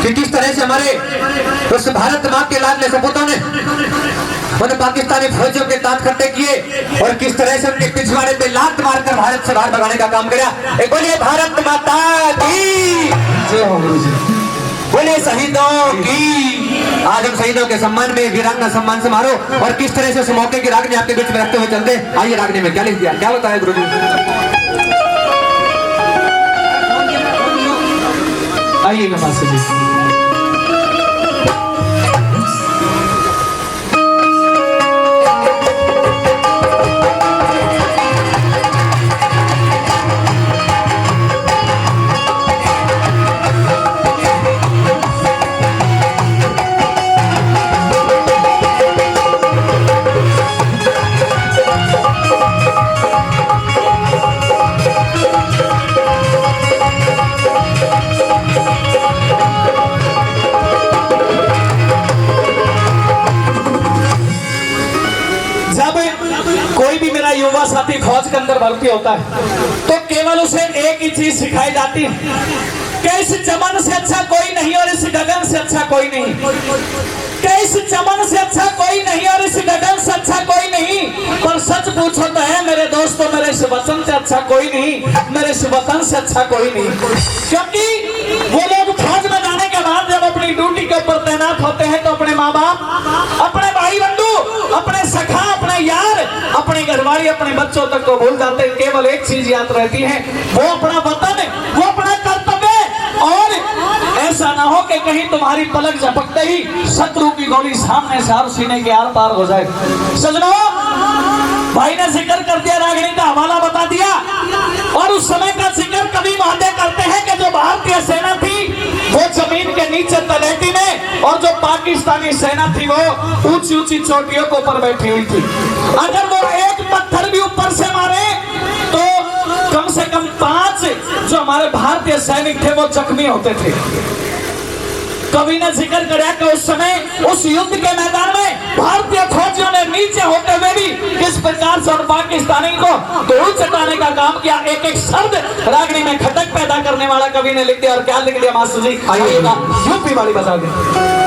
कि किस तरह से हमारे उस भारत माँ के लाडले सपूतों ने उन पाकिस्तानी फौजियों के दांत खट्टे किए और किस तरह से उनके पिछवाड़े पे लात मारकर भारत से बाहर भगाने का काम किया। एक बोलिए भारत माता की जय हो गुरुजी, बोलिए शहीदों की। आज हम शहीदों के सम्मान में वीरांगना सम्मान समारोह और किस तरह से उस मौके की रागनी आपके बीच में रखते हुए चलते। आइए रागनी में क्या लिख दिया, क्या बताया गुरुजी? आइएगा मास्टर जी। कोई भी मेरा युवा साथी फौज के अंदर भर्ती होता है तो केवल उसे एक ही चीज सिखाई जाती है कि इस चमन से अच्छा कोई नहीं और इस गगन से अच्छा कोई नहीं, कि इस चमन से अच्छा कोई नहीं और इस गगन से अच्छा कोई नहीं। पर सच पूछो तो है मेरे दोस्तों, मेरे इस वतन से अच्छा कोई नहीं, मेरे इस वतन से अच्छा कोई नहीं। क्योंकि वो लोग फौज में जाने के बाद जब अपनी ड्यूटी के ऊपर तैनात होते हैं तो अपने माँ बाप, अपने भाई बंधु, अपने सखा, अपने यार, अपने घरवाली, अपने बच्चों तक को भूल जाते हैं। केवल एक चीज याद रहती है, वो अपना वतन, वो अपना कर्तव्य। और ऐसा ना हो कि कहीं तुम्हारी पलक झपकते ही शत्रु की गोली सामने से और सीने के आर पार हो जाए। सजनों, भाई ने जिक्र कर दिया, रागिनी का हवाला बता दिया और उस समय का जिक्र कवि महोदय करते हैं कि जो भारतीय सेना थी वो जमीन के नीचे तलहटी में और जो पाकिस्तानी सेना थी वो ऊंची ऊंची चोटियों के ऊपर बैठी हुई थी। अगर वो एक पत्थर भी ऊपर से मारे तो कम से कम 5 जो हमारे भारतीय सैनिक थे वो जख्मी होते थे। कवि ने जिक्र किया कि उस समय उस युद्ध के मैदान में भारतीय फौजियों ने नीचे होते हुए भी किस प्रकार से और पाकिस्तानी को धूल चटाने का काम किया। एक एक शब्द रागनी में खटक पैदा करने वाला कवि ने लिख दिया। और क्या लिख दिया मास्टर जी? आइएगा यूपी वाली बता दें।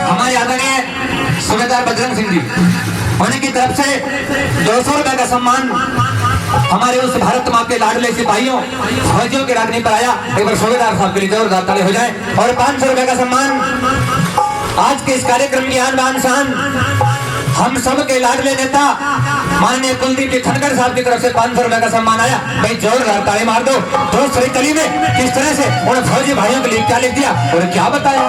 हमारे आदरणीय सूबेदार बजरंग सिंह जी उन्हीं की तरफ से 200 रुपए का सम्मान हमारे उस भारत माँ के लाडले सिपाहियों फौजियों के राखने पर आया। एक बार सूबेदार साहब के लिए जोरदार ताली हो जाए। और 500 रुपए का सम्मान आज के इस कार्यक्रम की आन बान शान हम सब के लाडले नेता माननीय कुलदीप जी खनकर साहब की तरफ से 500 रुपए का सम्मान आया। भाई जोरदार ताली मार दो। दूसरी कली में किस तरह से उन फौजी भाइयों के लिए क्या लिख दिया और क्या बताया।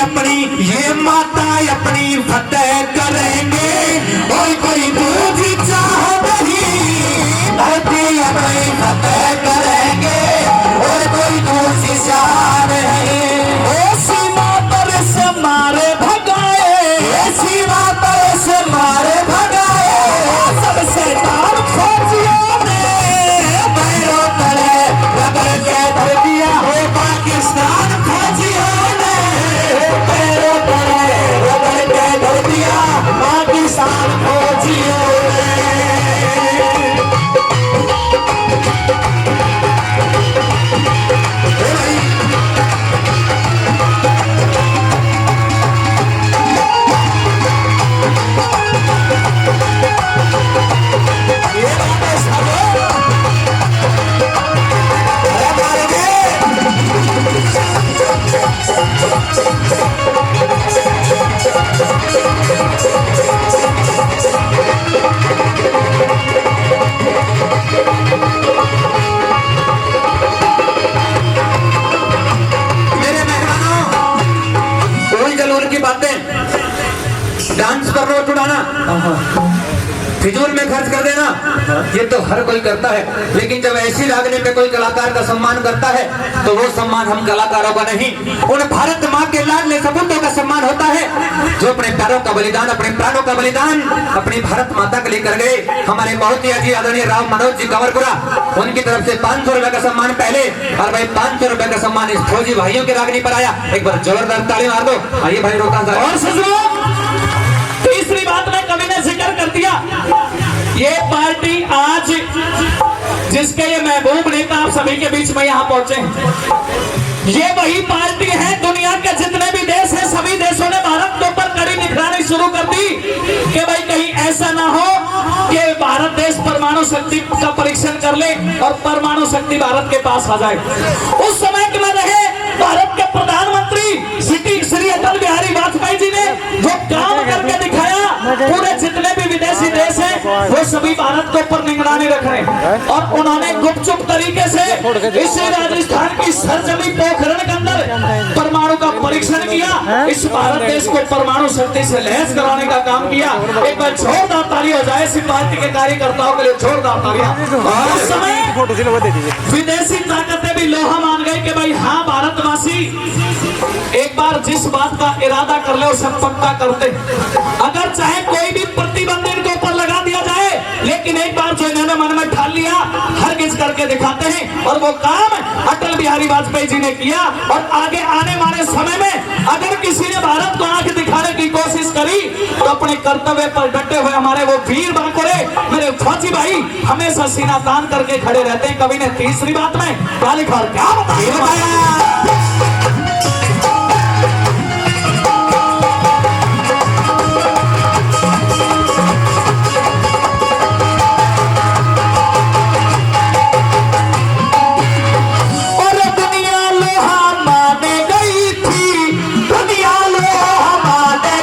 अपनी ये माता अपनी फतेह करेंगे और कोई दूसरी चाह नहीं। धरती अपनी फतेह करेंगे और कोई दूसरी चाह नहीं। ओ सीमा पर से मारे भगाए, सीमा पर से मारे भगाए सबसे तार फौजियों ने पैरों तले रगड़ के धर दिया हो पाकिस्तान फौजियों ने पैरों तले रगड़ के धर दिया पाकिस्तान फौजियों डांस पर नोट उड़ाना, फिजूल में खर्च कर देना, ये तो हर कोई करता है। लेकिन जब ऐसी रागनी पे कोई कलाकार का सम्मान करता है तो वो सम्मान हम कलाकारों का नहीं, उन भारत माँ के लाडले सपूतों का सम्मान होता है जो अपने प्यारों का बलिदान, अपने प्राणों का बलिदान अपनी भारत माता के लिए कर गए। हमारे महोदय जी आदरणीय राव मनोज जी कंवरपुरा, उनकी तरफ से 500 रुपए का सम्मान पहले, और भाई 500 रुपए का सम्मान इस फौजी भाइयों के रागनी पर आया। एक बार जोरदार ताली मार दो। आइए भाई रोहतास साहब। और सजनो तीसरी बात में कवि ने जिक्र कर दिया, ये पार्टी आज जिसके ये महबूब नेता आप सभी के बीच में यहाँ पहुंचे, ये वही पार्टी है। दुनिया के जितने भी देश हैं सभी देशों ने भारत के ऊपर कड़ी निगरानी शुरू कर दी कि भाई कहीं ऐसा ना हो कि भारत देश परमाणु शक्ति का परीक्षण कर ले और परमाणु शक्ति भारत के पास आ जाए। उस समय में रहे भारत के प्रधानमंत्री श्री अटल बिहारी वाजपेयी जी ने जो काम करके दिखाया, पूरे जितने भी विदेशी देश हैं वो सभी भारत के ऊपर निगरानी रख रहे हैं। और उन्होंने गुपचुप तरीके से इस राजस्थान की सरजमी पोखरण के अंदर परमाणु का परीक्षण किया, इस भारत देश को परमाणु शक्ति से लैस कराने का काम किया। एक बार जोरदार ताली हो जाए इस पार्टी के कार्यकर्ताओं के लिए, जोरदार तालियां। और उस समय विदेशी ताकतें भी लोहा मान गई कि भाई हाँ भारतवासी एक बार जिस बात का इरादा कर ले उसे पक्का करते, अगर चाहे कोई भी प्रतिबंध इनके ऊपर लगा दिया जाए, लेकिन एक बार जो इन्होंने मन में ठान लिया हरगिज करके दिखाते हैं। और वो काम अटल बिहारी वाजपेयी जी ने किया। और आगे आने वाले समय में अगर किसी ने भारत को आंख दिखाने की कोशिश करी तो अपने कर्तव्य पर डटे हुए हमारे वो वीर बांकुरे मेरे फौजी भाई हमेशा सीना तान करके खड़े रहते हैं। कवि ने तीसरी बात में क्या लिखा और क्या बताया।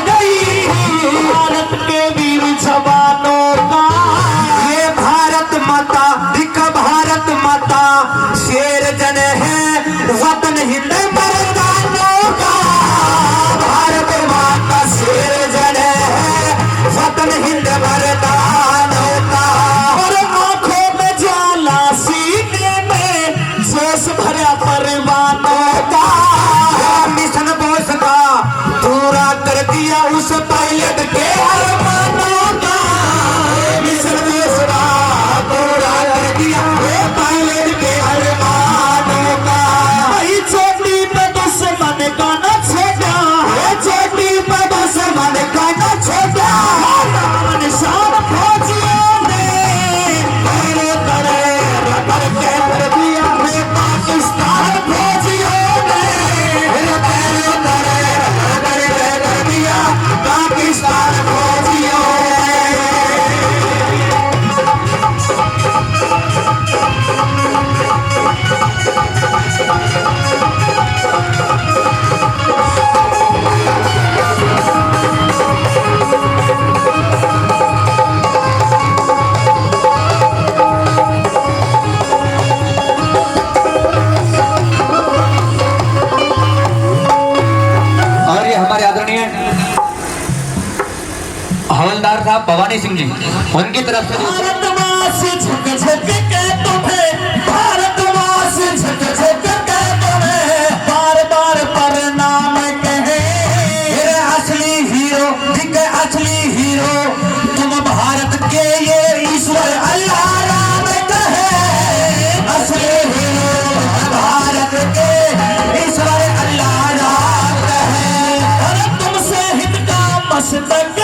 गई वतन हिंद मर्दानों का। और आंखों में ज्वाला सीने में जोश भरा परवानों का। मिशन बोस का पूरा कर दिया उस पायलट के अरमानों का। मिशन बोस का पूरा कर दिया वो पायलट के अरमानों का। भाई चोटी पे दुश्मन का न छोड़ा, चोटी पर दुश्मन का न छोड़ा। निशान फौजियों ने तेरे तरे रगड़ के कर दिया रे पाकिस्तान फौजियों ने। तेरे तरे रगड़ के कर दिया पाकिस्तान फौजियों ने। और ये हमारे आदरणीय हवलदार साहब भवानी सिंह जी, उनकी तरफ से भारतवासी झुक झुक के तुम्हें, भारतवासी झुक झुक के तुम्हें बार बार प्रणाम कहे। मेरे असली हीरो, जिनके असली हीरो तुम भारत के ये ईश्वर अल्लाह राम कहे। असली हीरो भारत के ईश्वर अल्लाह राम कहे। और तुमसे हिंद का मस्तक